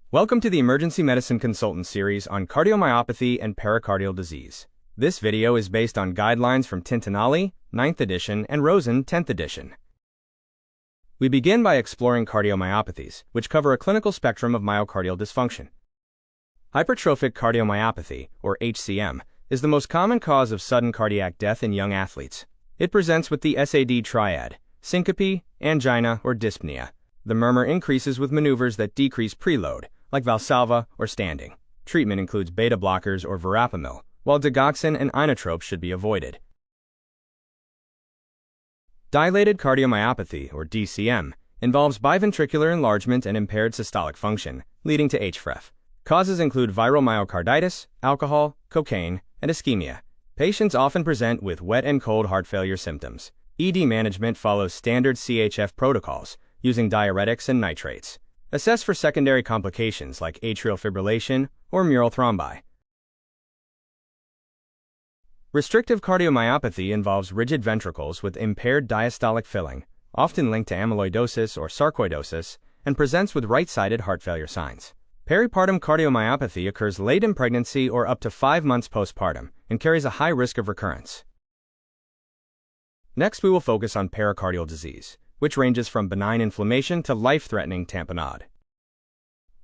Welcome to the Emergency Medicine Consultant series on cardiomyopathy and pericardial disease. This video is based on guidelines from Tintinalli, 9th edition, and Rosen, 10th edition. We begin by exploring cardiomyopathies, which cover a clinical spectrum of myocardial dysfunction. Hypertrophic cardiomyopathy, or HCM, is the most common cause of sudden cardiac death in young athletes. It presents with the SAD triad: syncope, angina, or dyspnea. The murmur increases with maneuvers that decrease preload, like Valsalva or standing. Treatment includes beta blockers or verapamil, while digoxin and inotropes should be avoided. Dilated cardiomyopathy, or DCM, involves biventricular enlargement and impaired systolic function, leading to HFrEF. Causes include viral myocarditis, alcohol, cocaine, and ischemia. Patients often present with wet and cold heart failure symptoms. ED management follows standard CHF protocols, using diuretics and nitrates. Assess for secondary complications like atrial fibrillation or mural thrombi. Restrictive cardiomyopathy involves rigid ventricles with impaired diastolic filling, often linked to amyloidosis or sarcoidosis, and presents with right-sided heart failure signs. Peripartum cardiomyopathy occurs late in pregnancy or up to 5 months postpartum and carries a high risk of recurrence. Next, we will focus on pericardial disease, which ranges from benign inflammation to life-threatening tamponade.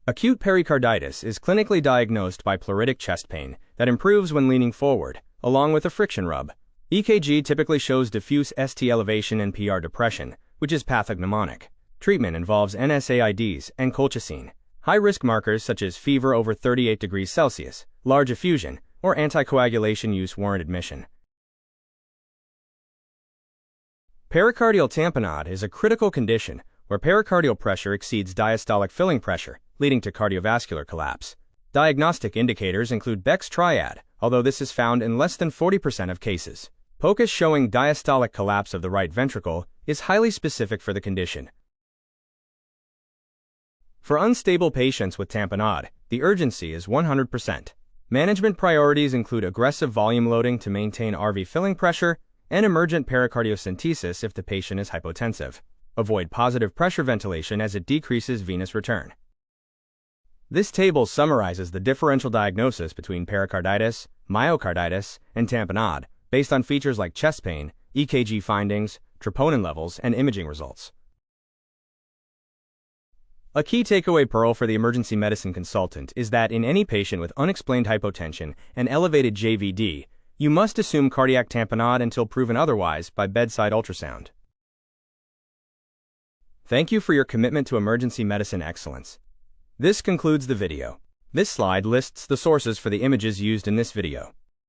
Acute pericarditis is clinically diagnosed by pleuritic chest pain that improves when leaning forward, along with a friction rub. EKG typically shows diffuse ST elevation and PR depression, which is pathognomonic. Treatment involves NSAIDs and colchicine. High-risk markers such as fever over 38 degrees Celsius, large effusion, or anticoagulation use warrant admission. Pericardial tamponade is a critical condition where pericardial pressure exceeds diastolic filling pressure, leading to cardiovascular collapse. Diagnostic indicators include Beck's triad, although this is found in less than 40% of cases. POCUS showing diastolic collapse of the right ventricle is highly specific for the condition. For unstable patients with tamponade, the urgency is 100%. Management priorities include aggressive volume loading to maintain RV filling pressure and emergent pericardiocentesis if the patient is hypotensive. Avoid positive pressure ventilation as it decreases venous return. This table summarizes the differential diagnosis between pericarditis, myocarditis, and tamponade based on features like chest pain, EKG findings, troponin levels, and imaging results. A key takeaway pearl for the emergency medicine consultant is that in any patient with unexplained hypotension and elevated JVD, you must assume cardiac tamponade until proven otherwise by bedside ultrasound. Thank you for your commitment to emergency medicine excellence. This concludes the video. This slide lists the sources for the images used in this video.